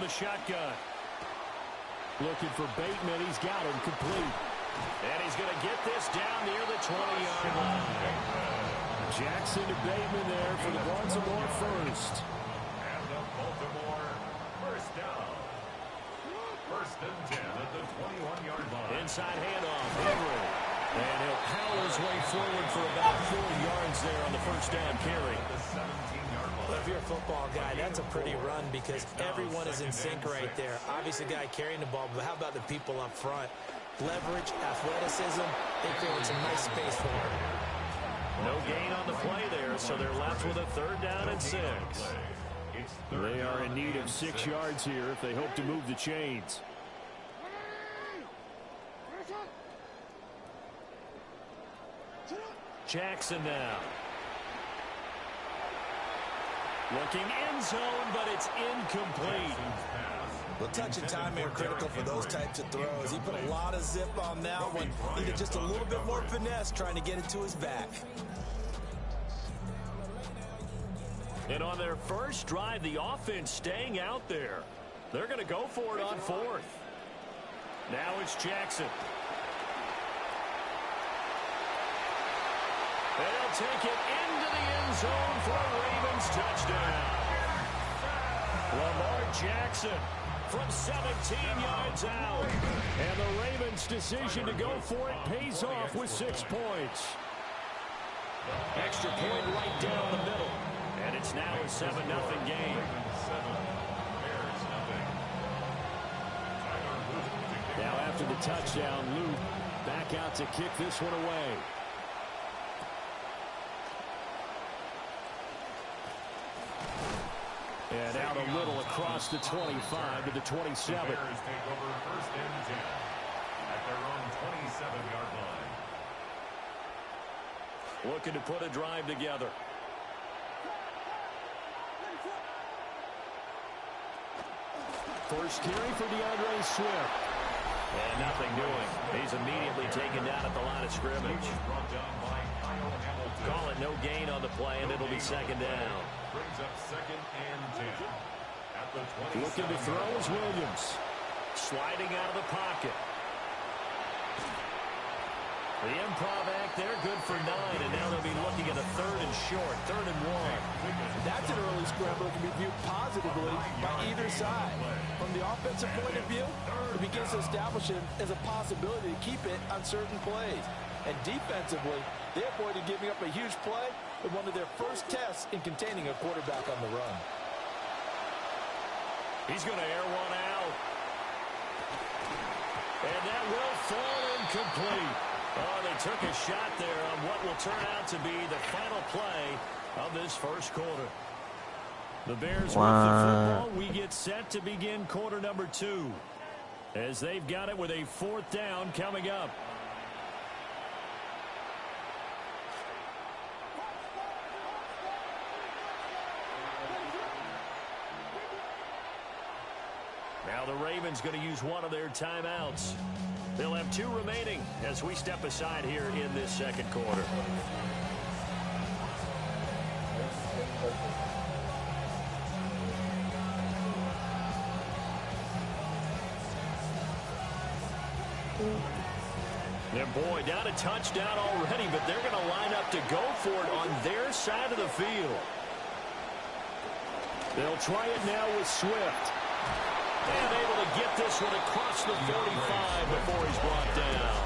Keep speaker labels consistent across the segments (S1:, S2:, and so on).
S1: the shotgun. Looking for Bateman. He's got him complete. And he's going to get this down near the 20-yard line. Jackson to Bateman there for the Baltimore first.
S2: And the Baltimore first down. First and 10 at the 21-yard line.
S1: Inside handoff. Henry. And he'll power his way forward for about 4 yards there on the first down carry.
S2: The 17-yard line.
S3: Well, if you're a football guy, that's a pretty run because everyone is in sync right there. Obviously, the guy carrying the ball, but how about the people up front? Leverage, athleticism, they create some nice space for him.
S1: No gain on the play there, so they're left with a third down and 6. They are in need of 6 yards here if they hope to move the chains. Jackson now. Looking end zone, but it's incomplete.
S3: Well, touch and time are critical for those types of throws. He put a lot of zip on that one. Needed just a little bit more finesse trying to get it to his back.
S1: And on their first drive, the offense staying out there. They're going to go for it on 4th. Now it's Jackson. They'll take it into the end zone for a Ravens touchdown. Lamar Jackson from 17 yards out. And the Ravens' decision to go for it pays off with 6 points. Extra point right down the middle. And it's now a 7-0 game. Now after the touchdown, Luke back out to kick this one away. And out a little across the 25 to the 27.
S2: Bears take over first and 10 at their own 27-yard line.
S1: Looking to put a drive together. First carry for DeAndre Swift. And nothing doing. He's immediately taken down at the line of scrimmage. Call it no gain on the play, and it'll be second down.
S2: Brings up second and 10 at the 27.
S1: Looking to throw is Williams. Sliding out of the pocket. The improv act there, good for 9, and now they'll be looking at a third and short, 3rd and 1.
S4: That's an early scramble that can be viewed positively by either side. From the offensive point of view, it begins to establish it as a possibility to keep it on certain plays. And defensively, they avoided giving up a huge play with one of their first tests in containing a quarterback on the run.
S1: He's going to air one out. And that will fall incomplete. Oh, they took a shot there on what will turn out to be the final play of this first quarter. The Bears with the football. We get set to begin quarter number 2 as they've got it with a 4th down coming up. Now the Ravens going to use one of their timeouts. They'll have 2 remaining as we step aside here in this second quarter. And boy, down a touchdown already, but they're going to line up to go for it on their side of the field. They'll try it now with Swift. And able to get this one across the 45 before he's brought down.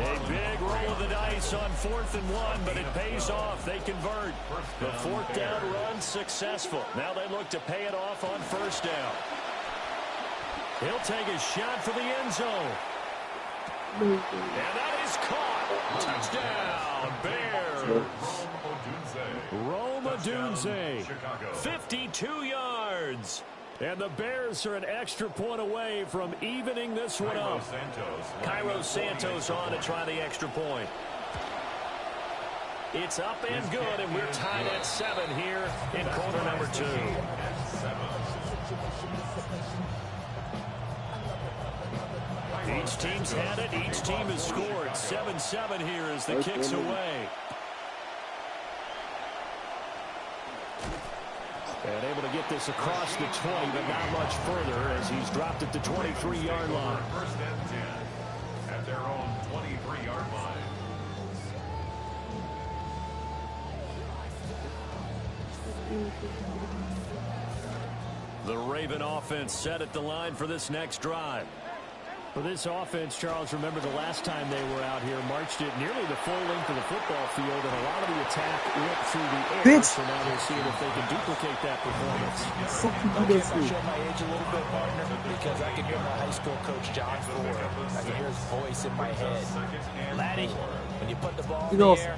S1: A big roll of the dice on 4th and 1, but it pays off. They convert. The 4th down run successful. Now they look to pay it off on 1st down. He'll take a shot for the end zone. And that is caught. Touchdown, Bears. Rome Odunze, 52 yards. And the Bears are an extra point away from evening this one up. Cairo Santos on to try the extra point. It's up and good, and we're tied at 7 here in quarter number 2. Each team's had it. Each team has scored. 7-7 here as the kick's away. And able to get this across the 20, but not much further as he's dropped at the 23-yard line.
S2: First and 10 at their own 23-yard line.
S1: The Raven offense set at the line for this next drive. For this offense, Charles, remember the last time they were out here, marched it nearly the full length of the football field, and a lot of the attack went through the air.
S5: Bitch.
S1: So now they're seeing if they can duplicate that performance.
S3: Okay, if I show my age a little bit, partner, because I can hear my high school coach, John Ford. I can hear his voice in my head. Laddie, when you put the ball in the air,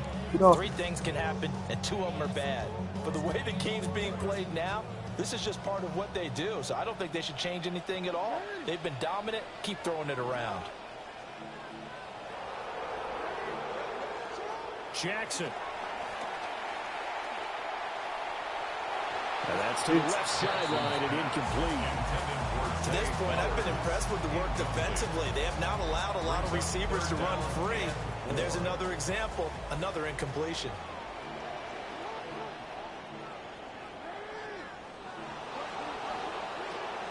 S3: three things can happen, and two of them are bad. But the way the game's being played now, this is just part of what they do, so I don't think they should change anything at all. They've been dominant. Keep throwing it around.
S1: Jackson. And that's to the left sideline and incomplete.
S3: To this point, I've been impressed with the work defensively. They have not allowed a lot of receivers to run free. And there's another example, another incompletion.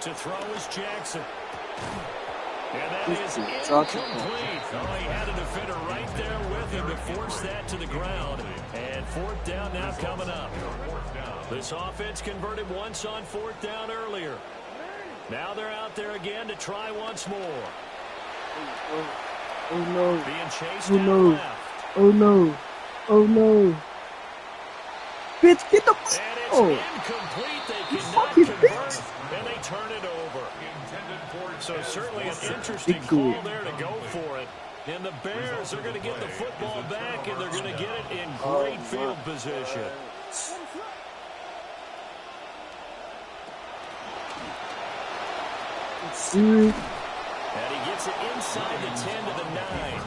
S1: To throw is Jackson. And that is incomplete. Oh, he had a defender right there with him to force that to the ground. And fourth down now coming up. This offense converted once on fourth down earlier. Now they're out there again to try once more.
S5: Oh no.
S1: Being chased
S5: Oh
S1: out
S5: no.
S1: left.
S5: Oh no. Oh no. Bitch, get the...
S1: And it's
S5: Oh.
S1: incomplete. They cannot
S5: fucking
S1: convert,
S5: bitch.
S1: and they turn it over. So certainly an interesting call there to go for it. And the Bears are going to get the football back, and they're going to get it in great field position.
S5: Serious?
S1: And he gets it inside the 10 to the 9.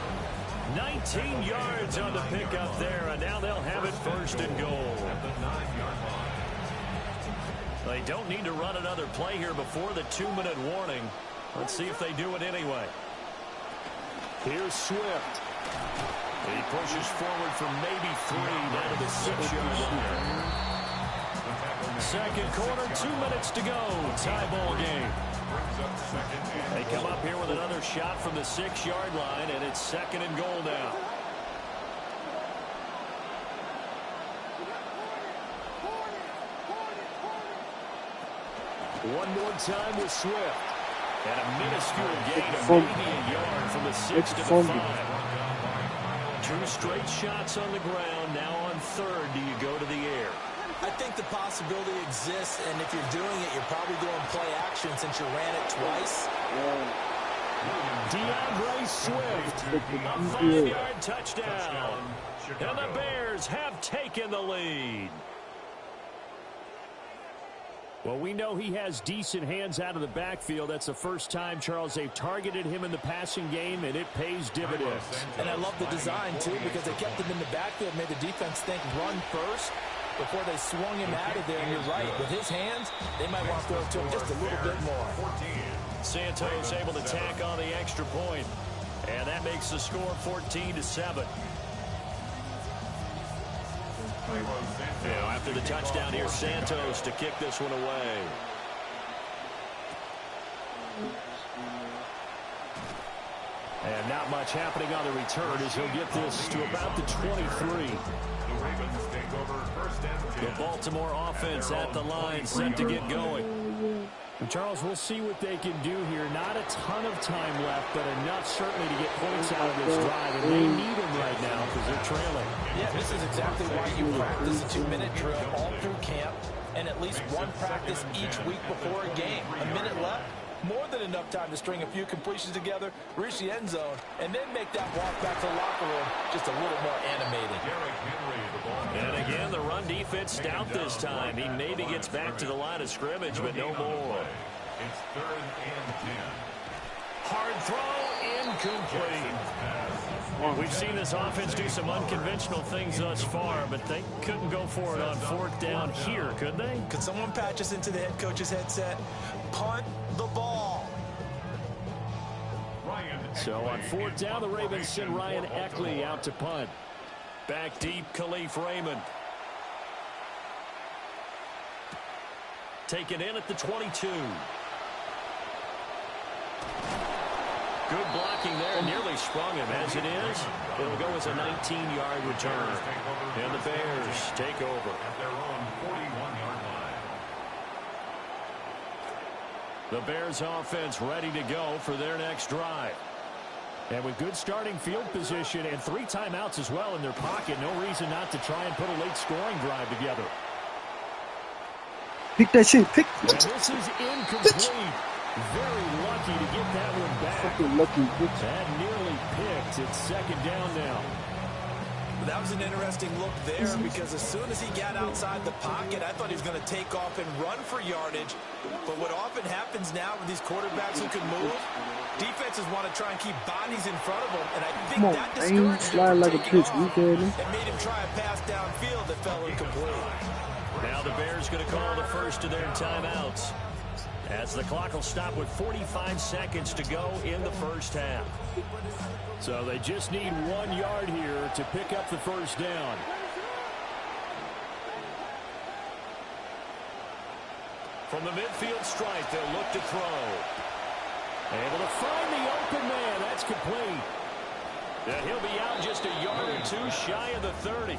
S1: 19 yards on the pickup there, and now they'll have it first and goal. They don't need to run another play here before the 2-minute warning. Let's see if they do it anyway. Here's Swift. He pushes forward for maybe 3 down to the 6-yard line. Second quarter, 2 minutes to go. Tie ball game. They come up here with another shot from the 6-yard line, and it's second and goal now. One more time with Swift. And a minuscule gain of maybe a yard from the 6 to the 5. 2 straight shots on the ground. Now on third, do you go to the air?
S3: I think the possibility exists, and if you're doing it, you're probably doing play action since you ran it twice.
S1: DeAndre Swift, a 5-yard touchdown. And the Bears have taken the lead. Well, we know he has decent hands out of the backfield. That's the first time, Charles, they've targeted him in the passing game, and it pays dividends.
S3: And I love the design, too, because they kept him in the backfield, made the defense think run first before they swung him out of there. And you're right, with his hands, they might want to throw it to him just a little bit more.
S1: Santos able to tack on the extra point, and that makes the score 14-7. After the touchdown, here's Santos to kick this one away. And not much happening on the return as he'll get this to about the 23. The Baltimore offense at the line, set to get going. And Charles, we'll see what they can do here. Not a ton of time left, but enough certainly to get points out of this drive. And they need them right now because they're trailing.
S3: Yeah, this is exactly why you practice a 2-minute drill all through camp and at least one practice each week before a game. A minute left, more than enough time to string a few completions together, reach the end zone, and then make that walk back to the locker room just a little more animated.
S1: And again, the run defense stout this time. He maybe gets back to the line of scrimmage, but no more.
S2: It's 3rd and 10.
S1: Hard throw, incomplete. We've seen this offense do some unconventional things thus far, but they couldn't go for it on 4th down here, could they?
S3: Could someone patch us into the head coach's headset? Punt the ball.
S1: So on 4th down, the Ravens send Ryan Eckley out to punt. Back deep, Khalif Raymond. Taken in at the 22. Good blocking there. Nearly sprung him. As it is, it'll go as a 19-yard return. And the Bears take over.
S2: At their own 41-yard line.
S1: The Bears offense ready to go for their next drive. And with good starting field position and 3 timeouts as well in their pocket, no reason not to try and put a late scoring drive together.
S5: Pick that shit. Pick.
S1: And this is incomplete. Very lucky to get that one back.
S5: Fucking lucky, bitch.
S1: That nearly picked. It's second down now.
S3: That was an interesting look there because as soon as he got outside the pocket, I thought he was going to take off and run for yardage. But what often happens now with these quarterbacks who can move, defenses want to try and keep bodies in front of them. And I think that discouraged him from taking off and made him try a pass downfield that fell incomplete.
S1: Now the Bears going to call the first of their timeouts, as the clock will stop with 45 seconds to go in the first half. So they just need 1 yard here to pick up the first down. From the midfield stripe, they'll look to throw. Able to find the open man. That's complete. And he'll be out just a yard or 2 shy of the 30.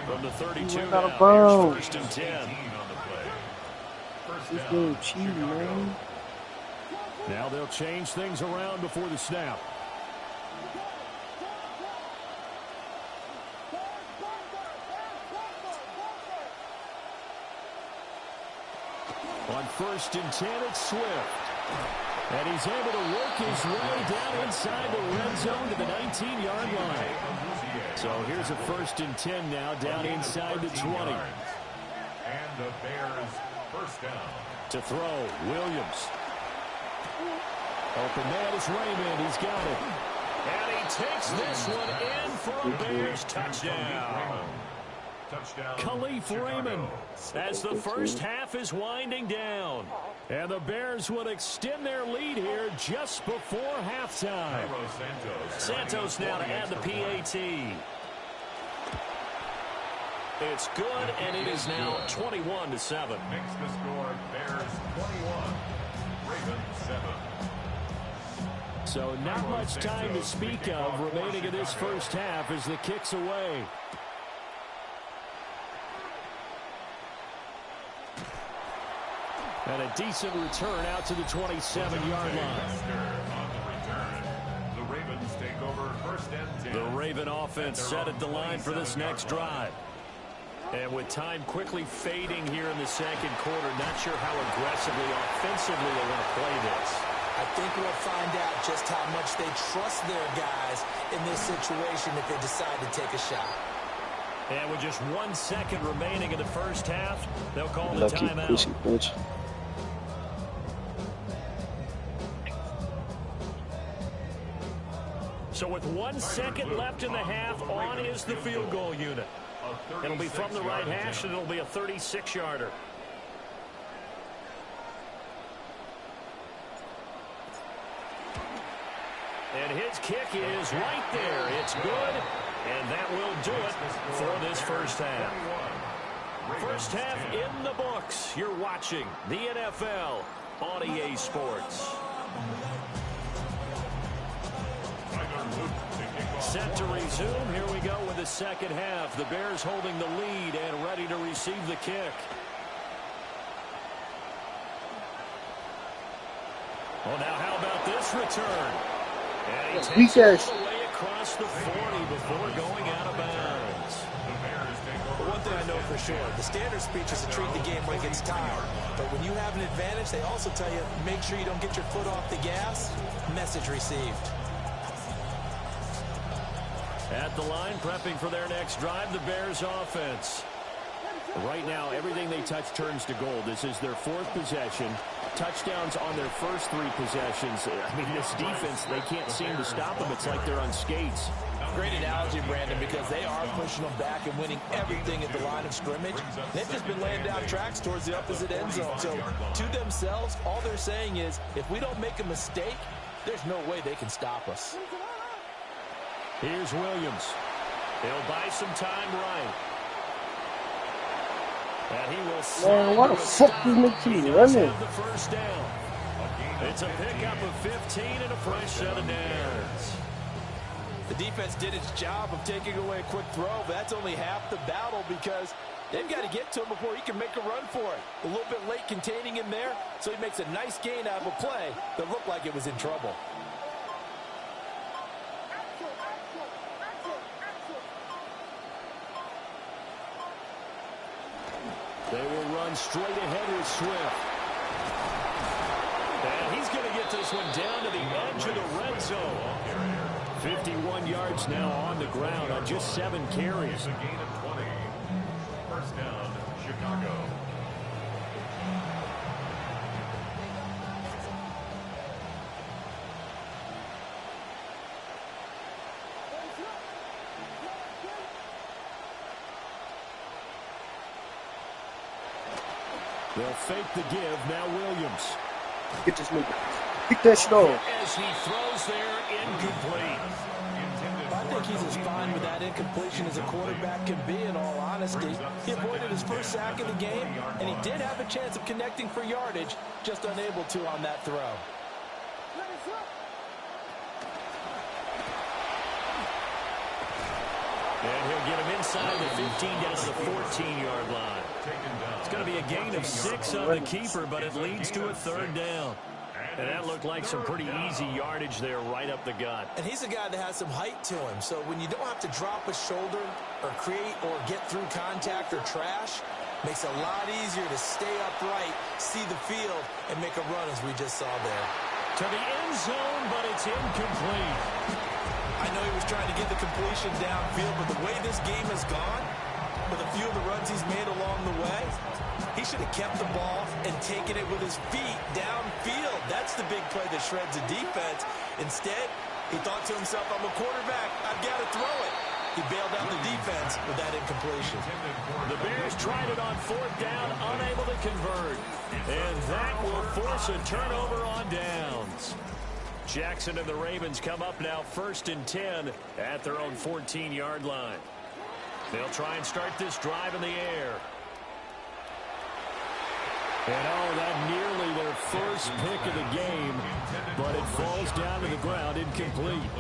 S1: From the 32 now, here's first and 10.
S5: This little cheating, man.
S1: Now they'll change things around before the snap. On first and 10, it's Swift. And he's able to work his way down inside the red zone to the 19-yard line. So here's a first and 10 now, down inside the 20.
S2: And the Bears first down.
S1: To throw, Williams. Open man is Raymond. He's got it. And he takes this one in for a Bears touchdown. Khalif Raymond, as the first half is winding down. And the Bears would extend their lead here just before halftime. Santos now to add the PAT. It's good, and it is now 21-7.
S2: Makes the score Bears 21, Ravens 7.
S1: So not much time to speak of remaining in this first half as the kick's away. And a decent return out to the 27-yard line.
S2: The Ravens take over first and 10.
S1: The Raven offense set at the line for this next drive. And with time quickly fading here in the second quarter, not sure how aggressively, offensively they want to play this.
S3: I think we'll find out just how much they trust their guys in this situation if they decide to take a shot.
S1: And with just 1 second remaining in the first half, they'll call the timeout. So with 1 second left in the half, on is the field goal unit. It'll be from the right hash, and it'll be a 36-yarder. And his kick is right there. It's good, and that will do it for this first half. First half in the books. You're watching the NFL on EA Sports. Set to resume. Here we go with the second half. The Bears holding the lead and ready to receive the kick. Oh, now how about this return? And he takes it all the way across the 40 before going out of bounds.
S3: But one thing I know for sure, the standard speech is to treat the game like it's tied. But when you have an advantage, they also tell you, make sure you don't get your foot off the gas. Message received.
S1: At the line, prepping for their next drive, the Bears offense. Right now, everything they touch turns to gold. This is their 4th possession. Touchdowns on their first 3 possessions. I mean, this defense, they can't seem to stop them. It's like they're on skates.
S3: Great analogy, Brandon, because they are pushing them back and winning everything at the line of scrimmage. They've just been laying down tracks towards the opposite end zone. So, to themselves, all they're saying is, if we don't make a mistake, there's no way they can stop us.
S1: Here's Williams. He'll buy some time right. And he will
S5: Man, why the fuck this nigga keep running?
S1: the first down. It's a pickup of 15 and a fresh set of downs.
S4: The defense did its job of taking away a quick throw, but that's only half the battle because they've got to get to him before he can make a run for it. A little bit late containing him there, so he makes a nice gain out of a play that looked like it was in trouble.
S1: They will run straight ahead with Swift. And he's going to get this one down to the edge of the red zone. 51 yards now on the ground on just 7 carries.
S2: A gain of 20. First down, Chicago.
S1: They'll fake the give. Now Williams.
S5: Get this nigga. Pick that shit off.
S1: As he throws there, incomplete.
S4: I think he's as fine with that incompletion as a quarterback can be, in all honesty. He avoided his first sack of the game, and he did have a chance of connecting for yardage, just unable to on that throw.
S1: And he'll get him inside the 15 down to the 14-yard line. It's going to be a gain of 6 on the keeper, but it leads to a third down. And that looked like some pretty easy yardage there right up the gut.
S4: And he's a guy that has some height to him, so when you don't have to drop a shoulder or create or get through contact or trash, makes it a lot easier to stay upright, see the field, and make a run as we just saw there.
S1: To the end zone, but it's incomplete.
S4: I know he was trying to get the completion downfield, but the way this game has gone, with a few of the runs he's made along the way, he should have kept the ball and taken it with his feet downfield. That's the big play that shreds a defense. Instead, he thought to himself, I'm a quarterback, I've got to throw it. He bailed out the defense with that incompletion.
S1: The Bears tried it on 4th down, unable to convert. And that will force a turnover on downs. Jackson and the Ravens come up now 1st and 10 at their own 14-yard line. They'll try and start this drive in the air. And oh, that nearly their first pick of the game, but it falls down to the ground incomplete.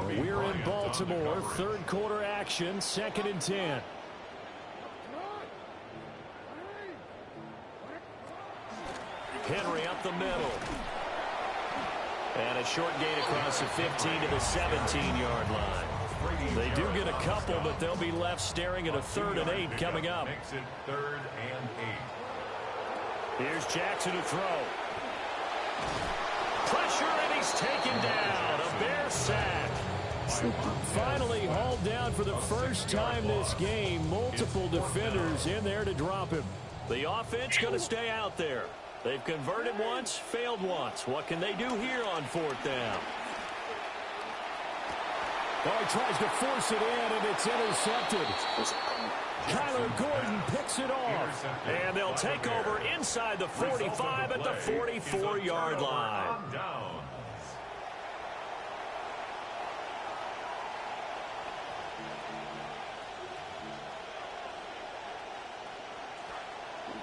S1: We're in Baltimore, 3rd quarter action, 2nd and 10. Henry up the middle. And a short gain across the 15 to the 17-yard line. They do get a couple, but they'll be left staring at a 3rd and 8 coming up.
S2: Makes it 3rd and 8.
S1: Here's Jackson to throw. Pressure, and he's taken down. A Bear sack. Finally hauled down for the first time this game. Multiple defenders in there to drop him. The offense going to stay out there. They've converted once, failed once. What can they do here on 4th down? Oh, he tries to force it in, and it's intercepted. Kyler Gordon picks it off. And they'll take over inside the 45 at the 44-yard line.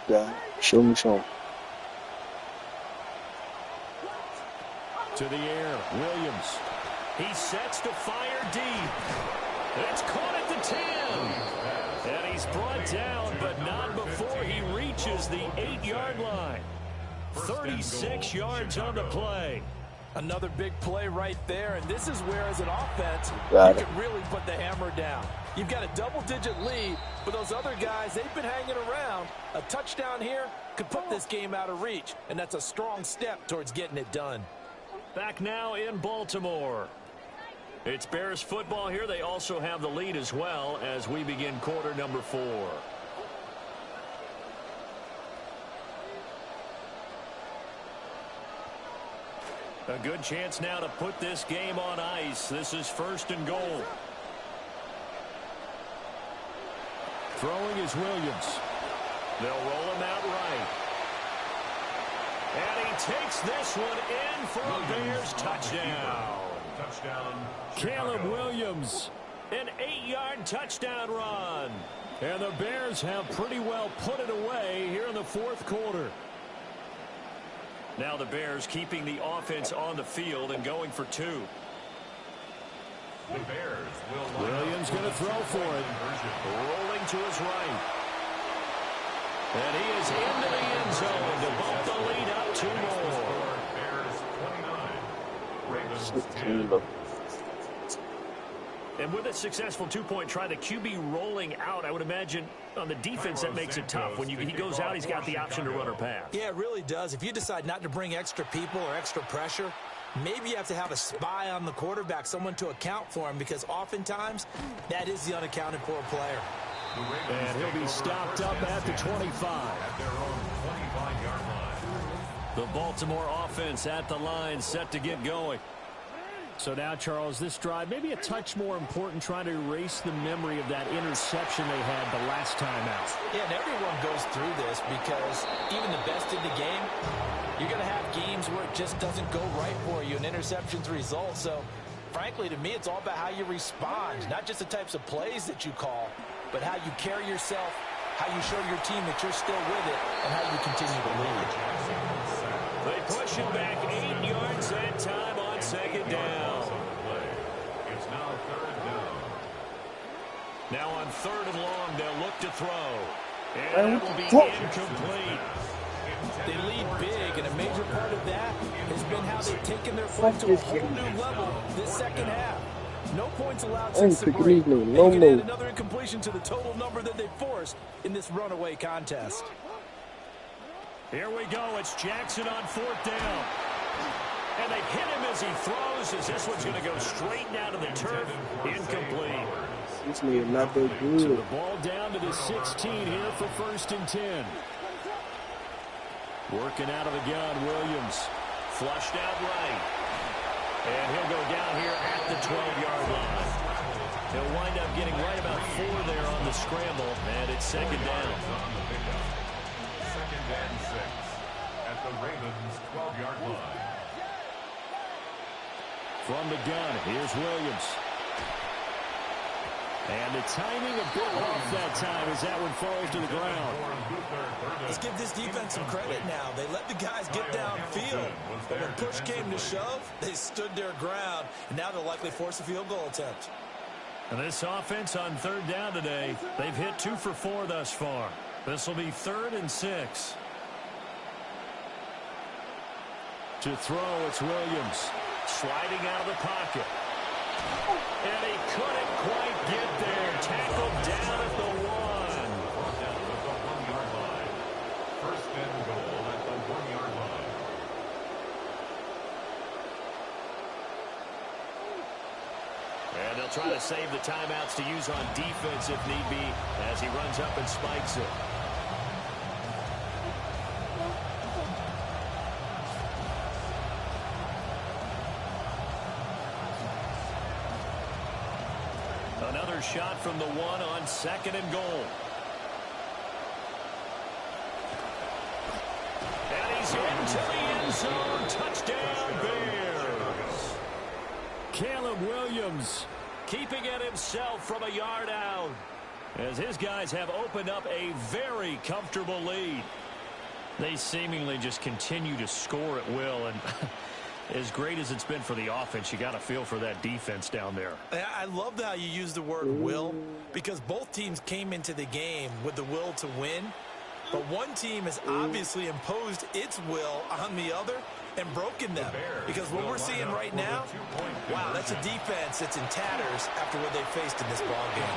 S5: God, show me something.
S1: To the air, Williams. He sets to fire deep. It's caught at the 10. And he's brought down, but not before he reaches the 8-yard line. 36 yards on the play.
S4: Another big play right there, and this is where, as an offense, you can really put the hammer down. You've got a double-digit lead, but those other guys, they've been hanging around. A touchdown here could put this game out of reach, and that's a strong step towards getting it done.
S1: Back now in Baltimore. It's Bears football here. They also have the lead as well as we begin quarter number 4. A good chance now to put this game on ice. This is 1st and goal. Throwing is Williams. They'll roll him out right. And he takes this one in for a Bears touchdown.
S2: Touchdown,
S1: Caleb Williams An 8-yard touchdown run. And the Bears have pretty well put it away here in the fourth quarter. Now the Bears keeping the offense on the field and going for 2.
S2: The Bears will
S1: Williams going to throw for it. Rolling to his right. And he is into the end zone to bump the lead up 2 more.
S2: Bears 29. Ravens 10.
S1: And with a successful 2-point try, the QB rolling out, I would imagine on the defense that makes it tough. When he goes out, he's got the option to run or pass.
S3: Yeah, it really does. If you decide not to bring extra people or extra pressure, maybe you have to have a spy on the quarterback, someone to account for him, because oftentimes that is the unaccounted for player.
S1: And he'll be stopped up at the 25.
S2: At their own 25-yard line.
S1: The Baltimore offense at the line, set to get going. So now, Charles, this drive maybe a touch more important, trying to erase the memory of that interception they had the last time out.
S3: Yeah, and everyone goes through this because even the best in the game, you're going to have games where it just doesn't go right for you, and interceptions result. So, frankly, to me, it's all about how you respond, not just the types of plays that you call, but how you carry yourself, how you show your team that you're still with it, and how you continue to lead.
S1: They push him back 8 yards that time on second down.
S2: It's now 3rd down.
S1: Now on 3rd and long, they'll look to throw. And it will be incomplete.
S3: They lead big, and a major part of that has been how they've taken their play to a whole new level this second half. No points allowed since the break. And you can add another incompletion to the total number that they forced in this runaway contest.
S1: Here we go. It's Jackson on 4th down. And they hit him as he throws, as this one's going to go straight down to the turf. Incomplete.
S5: This man not that good.
S1: So the ball down to the 16 here for 1st and 10. Working out of the gun, Williams. Flushed out right. And he'll go down here at the 12-yard line. He'll wind up getting right about 4 there on the scramble, and it's 2nd down.
S2: 2nd and 6 at the Ravens' 12-yard line.
S1: From the gun, here's Williams. And the timing a bit off that time as that one falls to the ground.
S3: Let's give this defense some credit now. They let the guys get downfield. But when push came to shove, they stood their ground. And now they'll likely force a field goal attempt.
S1: And this offense on 3rd down today, they've hit 2 for 4 thus far. This will be 3rd and 6. To throw, it's Williams. Sliding out of the pocket. And he couldn't quite get there. Tackled down at the 1.
S2: Down at the 1-yard line. 1st and goal at the 1-yard line.
S1: And they'll try to save the timeouts to use on defense if need be as he runs up and spikes it. Another shot from the 1 on 2nd and goal. And he's into the end zone. Touchdown, Bears. Caleb Williams keeping it himself from a yard out as his guys have opened up a very comfortable lead. They seemingly just continue to score at will, and as great as it's been for the offense, you got to feel for that defense down there.
S3: I love how you use the word will, because both teams came into the game with the will to win, but one team has obviously imposed its will on the other and broken them. Because what we're seeing right now, wow, that's a defense that's in tatters after what they faced in this ballgame.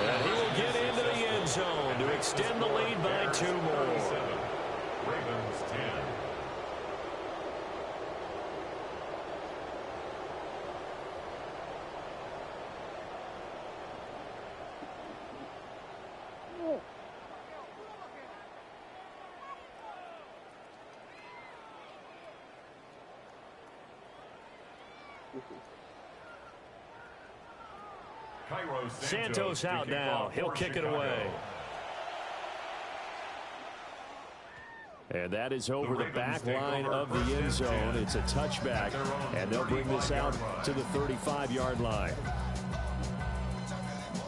S1: And he will get into the end zone to extend the lead by 2 more.
S2: Ravens 10.
S1: Santos out now. He'll kick it away. And that is over the back line of the end zone. It's a touchback, and they'll bring this out to the 35-yard line.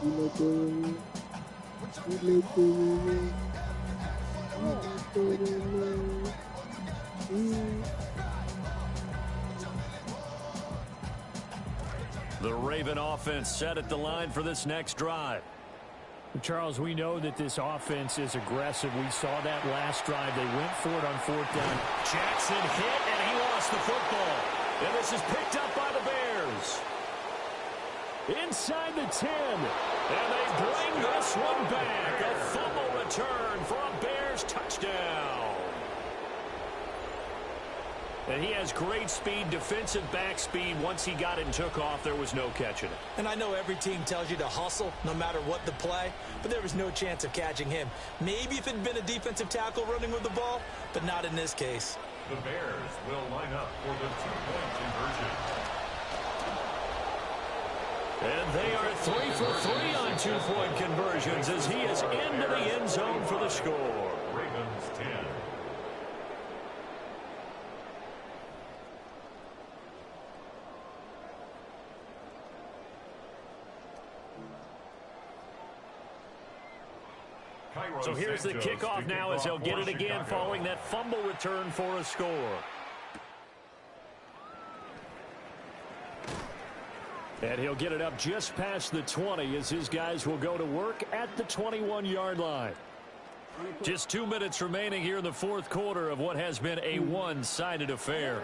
S1: The Raven offense set at the line for this next drive.
S6: Charles, we know that this offense is aggressive. We saw that last drive. They went for it on 4th down.
S1: Jackson hit, and he lost the football. And this is picked up by the Bears.
S6: Inside the 10.
S1: And they bring this one back. A fumble return for a Bears touchdown. And he has great speed, defensive back speed. Once he got it and took off, there was no catching it.
S3: And I know every team tells you to hustle no matter what the play, but there was no chance of catching him. Maybe if it had been a defensive tackle running with the ball, but not in this case.
S2: The Bears will line up for the two-point conversion.
S1: And they are 3 for 3 on two-point conversions as he is into the end zone for the score.
S2: Ravens 10.
S1: So here's the kickoff now as they'll get it again following that fumble return for a score. And he'll get it up just past the 20 as his guys will go to work at the 21-yard line. Just 2 minutes remaining here in the 4th quarter of what has been a one-sided affair.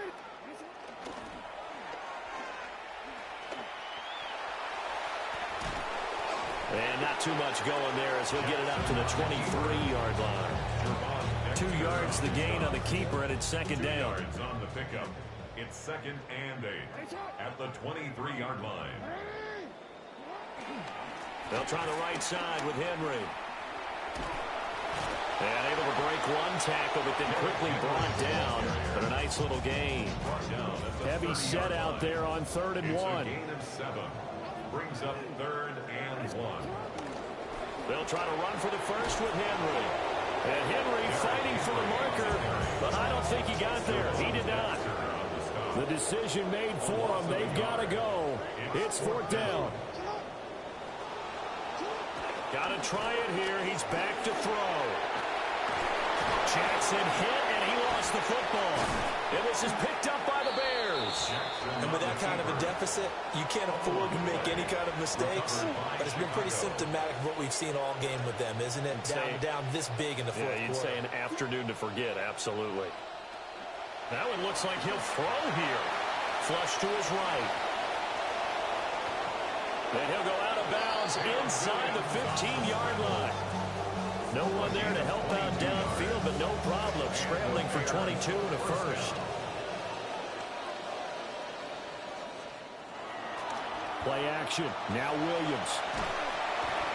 S1: And not too much going there as he'll get it up to the 23-yard line. 2 yards the gain on the keeper, and it's 2nd down.
S2: 2 yards on the pickup. It's 2nd and 8 at the 23-yard line.
S1: They'll try the right side with Henry. And able to break one tackle, but then quickly brought down. But a nice little gain.
S6: Heavy set out there on 3rd and 1.
S2: Gain of 7. Brings up 3rd and 1.
S1: They'll try to run for the first with Henry. And Henry fighting for the marker, but I don't think he got there. He did not.
S6: The decision made for him. They've got to go. It's 4th down.
S1: Got to try it here. He's back to throw. Jackson hit, and he lost the football. And this is picked up by the Bears.
S3: And with that kind of a deficit, you can't afford to make any kind of mistakes. But it's been pretty symptomatic of what we've seen all game with them, isn't it? Down this big in the 4th quarter.
S1: You'd say an afternoon to forget, absolutely. That one looks like he'll throw here. Flush to his right. And he'll go out of bounds inside the 15-yard line. No one there to help out downfield, but no problem. Scrambling for 22 and a first.
S6: Play action. Now Williams.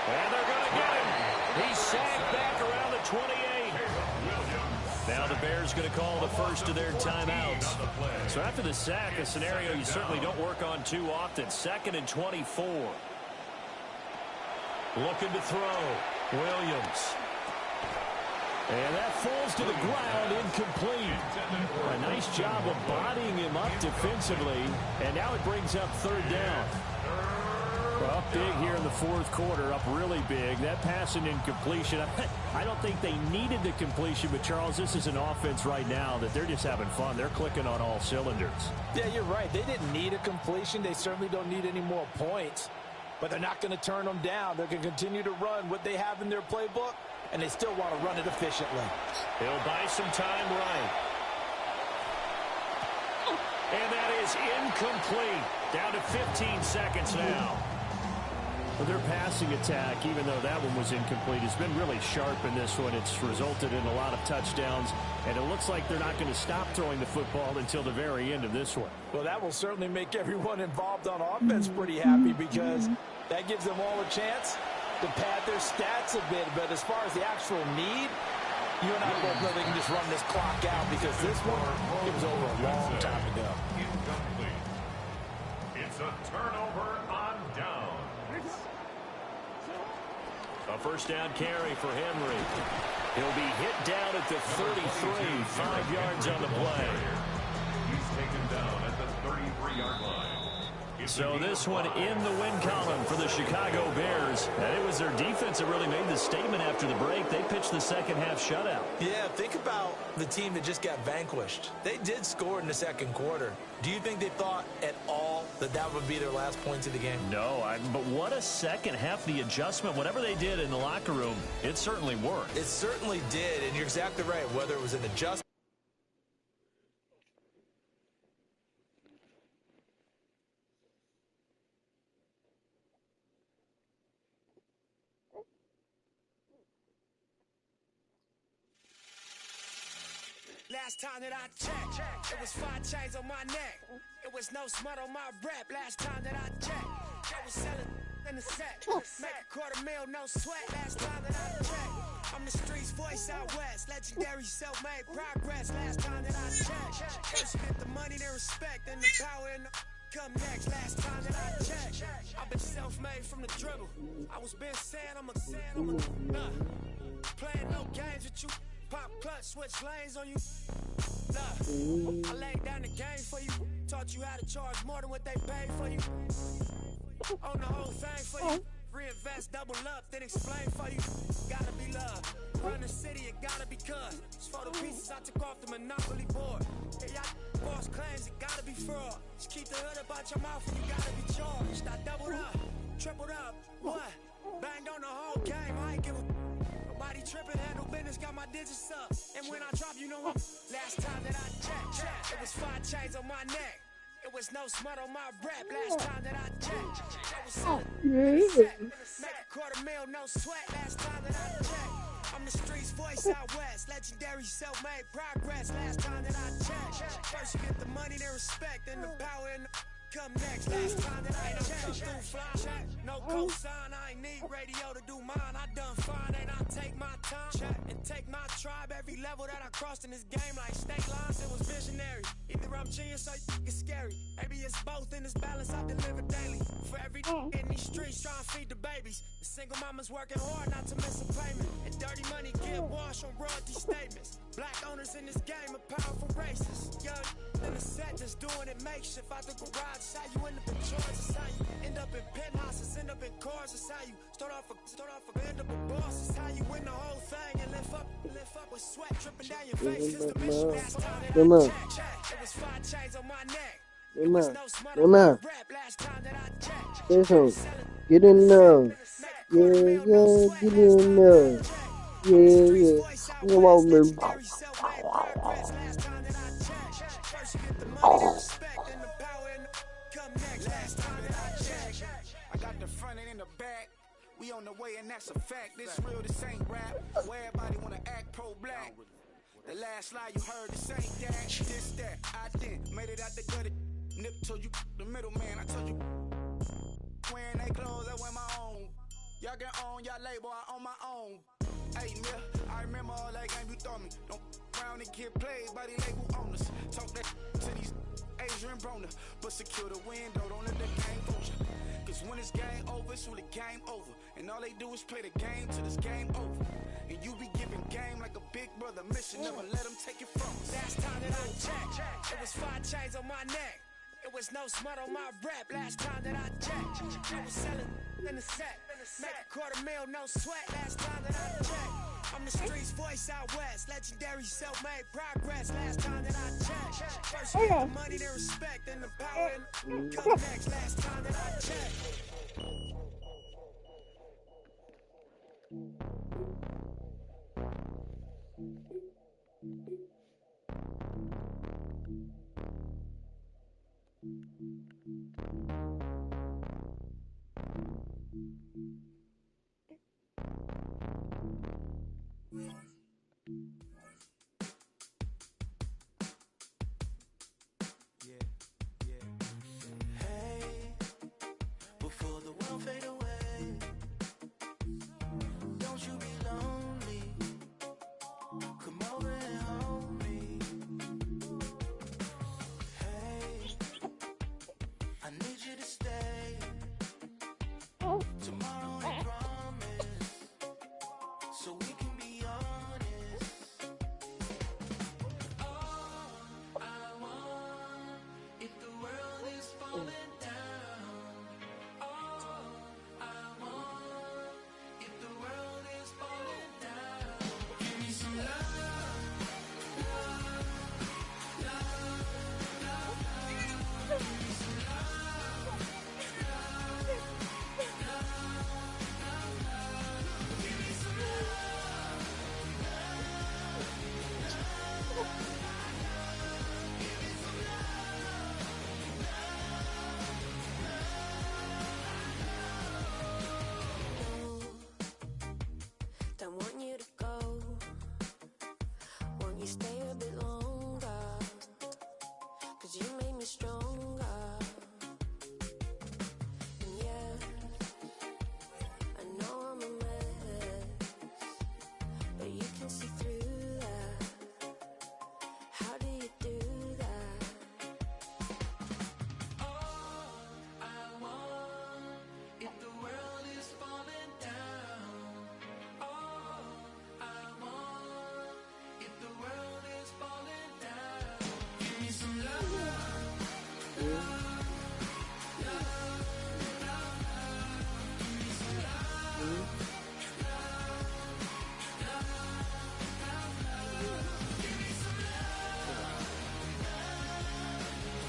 S1: And they're going to get him. He's sacked back around the 28. Now the Bears going to call the first of their timeouts. So after the sack, a scenario you certainly don't work on too often. 2nd and 24. Looking to throw. Williams. And that falls to the ground, incomplete. A nice job of bodying him up defensively. And now it brings up 3rd down. Well, up big here in the 4th quarter, up really big. That pass and incompletion. I don't think they needed the completion, but Charles, this is an offense right now that they're just having fun. They're clicking on all cylinders.
S3: Yeah, you're right. They didn't need a completion. They certainly don't need any more points. But they're not going to turn them down. They're going to continue to run what they have in their playbook, and they still want to run it efficiently.
S1: He'll buy some time right. And that is incomplete. Down to 15 seconds now.
S6: Well, their passing attack, even though that one was incomplete, has been really sharp in this one. It's resulted in a lot of touchdowns, and it looks like they're not going to stop throwing the football until the very end of this one.
S3: Well, that will certainly make everyone involved on offense pretty happy because that gives them all a chance to pad their stats a bit. But as far as the actual need, you and I both know they can just run this clock out because this one, it was over a long time ago.
S2: Incomplete. It's a turnover on down.
S1: A first down carry for Henry. He'll be hit down at the 33, 5 yards on the play.
S2: He's taken down at the 33-yard line.
S1: So this one in the win column for the Chicago Bears. And it was their defense that really made the statement after the break. They pitched the second half shutout.
S3: Yeah, think about the team that just got vanquished. They did score in the second quarter. Do you think they thought at all that that would be their last points of the game?
S1: No, but what a second half. The adjustment, whatever they did in the locker room, it certainly worked.
S3: It certainly did, and you're exactly right. Whether it was an adjustment.
S7: Last time that I checked, it was 5 chains on my neck. It was no smut on my rep. Last time that I checked, I was selling in the set. Make $250,000, no sweat. Last time that I checked, I'm the streets voice out west. Legendary self-made progress. Last time that I checked, first you get the money, then respect, then the power and the come next. Last time that I checked, I've been self-made from the dribble. I was been saying I'm a playing no games with you. Pop clutch, switch lanes on you. I laid down the game for you. Taught you how to charge more than what they paid for you. Own the whole thing for you. Reinvest, double up, then explain for you. Gotta be love. Run the city, it gotta be cuz. It's for the pieces I took off the monopoly board. Hey, y'all false claims, it gotta be fraud. Just keep the hood up out your mouth and you gotta be charged. I doubled up, tripled up, what? Banged on the whole game, I ain't give a nobody tripping, handle business, got my digits up. And when I drop, you know what? Last time that I checked, it was 5 chains on my neck. It was no smut on my rep. Last time that I checked, I was selling make $250,000, no sweat. Last time that I checked, I'm the streets voice out west. Legendary self-made progress. Last time that I checked, first you get the money, then respect, then the power and the come next. Last time that I checked, through fly check, no cosign. I ain't need radio to do mine. I done fine, and I take my time check and take my tribe. Every level that I crossed in this game, like state lines, it was visionary. Either I'm genius or it's scary. Maybe it's both in this balance I deliver daily. For every in these streets, trying to feed the babies. The single mama's working hard not to miss a payment. And dirty money get washed on royalty statements. Black owners in this game are powerful racists. Young in the set, just doing it makeshift out the garage. It's how you end up in Georgia. It's how you end up in penthouses, end up in cars. It's how you start off a end up a boss. It's how you win the whole thing and lift up with sweat dripping down your face. It's the mission. Last time that I checked, it was 5 chains on my neck. It was no smut on my rep. Last time that I checked,
S5: get in there. Yeah, get in there. Yeah. Come on, man.
S7: I got the front and in the back. We on the way and that's a fact. This real, this ain't rap. Where everybody wanna act pro-black. The last lie you heard, this ain't that. This, that, I did. Made it out the gutter. Nip told you the middleman. I told you wearing they clothes, I wear my own. Y'all get on y'all label, I own my own. Hey, Mill, I remember all that game you thought me. Don't round and get played by the label owners. Talk that to these Asian Broner, but secure the window, don't let the game fool you. Cause when this game over, it's really game over. And all they do is play the game till this game over. And you be giving game like a big brother mission, never let them take it from us. Last time that I checked, it was 5 chains on my neck. It was no smut on my rep. Last time that I checked, I was selling in the set. Make $250,000, no sweat. Last time that I checked, I'm the streets voice out west. Legendary self-made progress. Last time that I checked, first you get the money, then respect, then the power and come next. Last time that I checked.